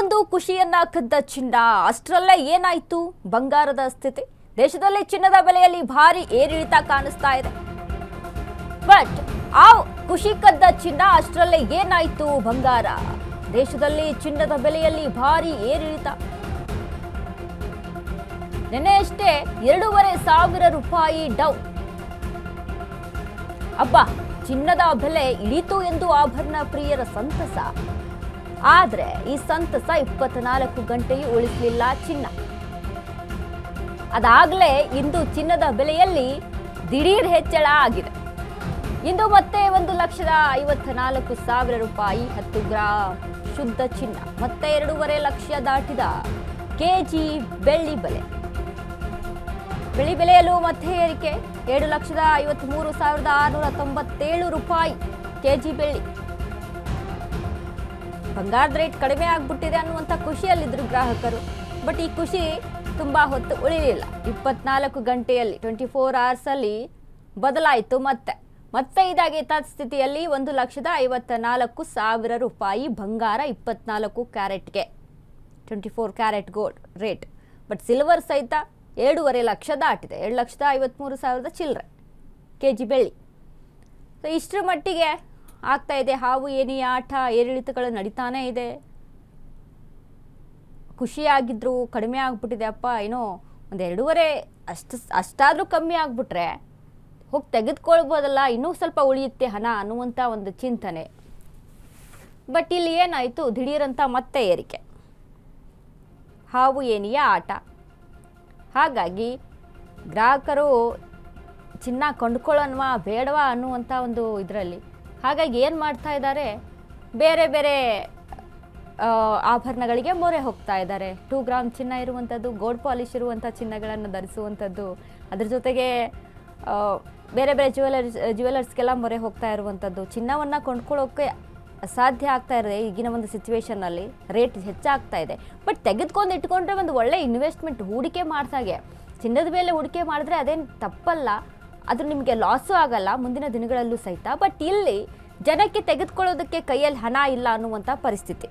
ಒಂದು ಖುಷಿಯನ್ನ ಕದ್ದ ಚಿನ್ನ ಅಷ್ಟರಲ್ಲೇ ಏನಾಯ್ತು ಬಂಗಾರದ ಸ್ಥಿತಿ. ದೇಶದಲ್ಲಿ ಚಿನ್ನದ ಬೆಲೆಯಲ್ಲಿ ಭಾರಿ ಏರಿಳಿತ ಕಾಣಿಸ್ತಾ ಇದೆ. ಬಟ್ ಆ ಖುಷಿ ಕದ್ದ ಚಿನ್ನ ಅಷ್ಟರಲ್ಲೇ ಏನಾಯ್ತು ಬಂಗಾರ. ದೇಶದಲ್ಲಿ ಚಿನ್ನದ ಬೆಲೆಯಲ್ಲಿ ಭಾರಿ ಏರಿಳಿತ. ನಿನ್ನೆಯಷ್ಟೇ 2,500 ರೂಪಾಯಿ ಡೌನ್. ಅಬ್ಬಾ, ಚಿನ್ನದ ಬೆಲೆ ಇಳಿತು ಎಂದು ಆಭರಣ ಪ್ರಿಯರ ಸಂತಸ. ಆದ್ರೆ ಈ ಸಂತಸ 24 ಗಂಟೆಯೂ ಉಳಿಸಲಿಲ್ಲ ಚಿನ್ನ. ಅದಾಗಲೇ ಇಂದು ಚಿನ್ನದ ಬೆಲೆಯಲ್ಲಿ ದಿಢೀರ್ ಹೆಚ್ಚಳ ಆಗಿದೆ. ಇಂದು ಮತ್ತೆ 1,54,000 ರೂಪಾಯಿ 10 ಗ್ರಾಂ ಶುದ್ಧ ಚಿನ್ನ, ಮತ್ತೆ 2.5 ಲಕ್ಷ ದಾಟಿದ ಕೆಜಿ ಬೆಳ್ಳಿ ಬೆಲೆ. ಬೆಳ್ಳಿ ಬೆಲೆಯಲ್ಲೂ ಮತ್ತೆ ಏರಿಕೆ. 7,53,697 ರೂಪಾಯಿ ಕೆಜಿ ಬೆಳ್ಳಿ. ಬಂಗಾರದ ರೇಟ್ ಕಡಿಮೆ ಆಗ್ಬಿಟ್ಟಿದೆ ಅನ್ನುವಂಥ ಖುಷಿಯಲ್ಲಿದ್ದರು ಗ್ರಾಹಕರು. ಬಟ್ ಈ ಖುಷಿ ತುಂಬಾ ಹೊತ್ತು ಉಳಿಲಿಲ್ಲ. 24 ಗಂಟೆಯಲ್ಲಿ 24 hours ಅಲ್ಲಿ ಬದಲಾಯಿತು. ಮತ್ತೆ ಇದಾಗಿ ಸ್ಥಿತಿಯಲ್ಲಿ 1,54,000 ರೂಪಾಯಿ ಬಂಗಾರ 24 ಕ್ಯಾರೆಟ್ಗೆ 24 carat gold rate. But silver ಸಹಿತ 2.5 ಲಕ್ಷ ದಾಟಿದೆ. 2,53,000 ಚಿಲ್ಲರೆ ಕೆಜಿ ಬೆಳ್ಳಿ. ಸೊ ಇಷ್ಟರ ಮಟ್ಟಿಗೆ ಆಗ್ತಾ ಇದೆ ಹಾವು ಏನಿ ಆಟ. ಏರಿಳಿತಗಳು ನಡೀತಾನೆ ಇದೆ. ಖುಷಿಯಾಗಿದ್ರು ಕಡಿಮೆ ಆಗ್ಬಿಟ್ಟಿದೆ. ಅಪ್ಪ ಏನೋ ಒಂದು 2.5 ಅಷ್ಟಾದರೂ ಕಮ್ಮಿ ಆಗ್ಬಿಟ್ರೆ ಹೋಗಿ ತೆಗೆದುಕೊಳ್ಬೋದಲ್ಲ, ಇನ್ನೂ ಸ್ವಲ್ಪ ಉಳಿಯುತ್ತೆ ಹಣ ಅನ್ನುವಂಥ ಒಂದು ಚಿಂತನೆ. ಬಟ್ ಇಲ್ಲಿ ಏನಾಯಿತು, ದಿಢೀರಂತ ಮತ್ತೆ ಏರಿಕೆ. ಹಾವು ಏನಿಯ ಆಟ. ಹಾಗಾಗಿ ಗ್ರಾಹಕರು ಚಿನ್ನ ಕೊಂಡ್ಕೊಳ್ಳೋಣವಾ ಬೇಡವಾ ಅನ್ನುವಂಥ ಒಂದು ಇದರಲ್ಲಿ. ಹಾಗಾಗಿ ಏನು ಮಾಡ್ತಾ ಇದ್ದಾರೆ, ಬೇರೆ ಬೇರೆ ಆಭರಣಗಳಿಗೆ ಮೊರೆ ಹೋಗ್ತಾ ಇದ್ದಾರೆ. 2 ಗ್ರಾಮ್ ಚಿನ್ನ ಇರುವಂಥದ್ದು, ಗೋಲ್ಡ್ ಪಾಲಿಶ್ ಇರುವಂಥ ಚಿನ್ನಗಳನ್ನು ಧರಿಸುವಂಥದ್ದು, ಅದ್ರ ಜೊತೆಗೆ ಬೇರೆ ಬೇರೆ ಜ್ಯುವೆಲರ್ಸ್ಗೆಲ್ಲ ಮೊರೆ ಹೋಗ್ತಾ ಇರುವಂಥದ್ದು. ಚಿನ್ನವನ್ನು ಕೊಂಡ್ಕೊಳ್ಳೋಕ್ಕೆ ಅಸಾಧ್ಯ ಆಗ್ತಾ ಇದೆ ಈಗಿನ ಒಂದು ಸಿಚುವೇಶನ್ನಲ್ಲಿ. ರೇಟ್ ಹೆಚ್ಚಾಗ್ತಾ ಇದೆ. ಬಟ್ ತೆಗೆದುಕೊಂಡು ಇಟ್ಕೊಂಡ್ರೆ ಒಂದು ಒಳ್ಳೆ ಇನ್ವೆಸ್ಟ್ಮೆಂಟ್, ಹೂಡಿಕೆ ಮಾಡ್ದಾಗೆ. ಚಿನ್ನದ ಮೇಲೆ ಹೂಡಿಕೆ ಮಾಡಿದ್ರೆ ಅದೇನು ತಪ್ಪಲ್ಲ, ಅದು ನಿಮಗೆ ಲಾಸು ಆಗಲ್ಲ ಮುಂದಿನ ದಿನಗಳಲ್ಲೂ ಸಹಿತ. ಬಟ್ ಇಲ್ಲಿ ಜನಕ್ಕೆ ತೆಗೆದುಕೊಳ್ಳೋದಕ್ಕೆ ಕೈಯಲ್ಲಿ ಹಣ ಇಲ್ಲ ಅನ್ನುವಂಥ ಪರಿಸ್ಥಿತಿ.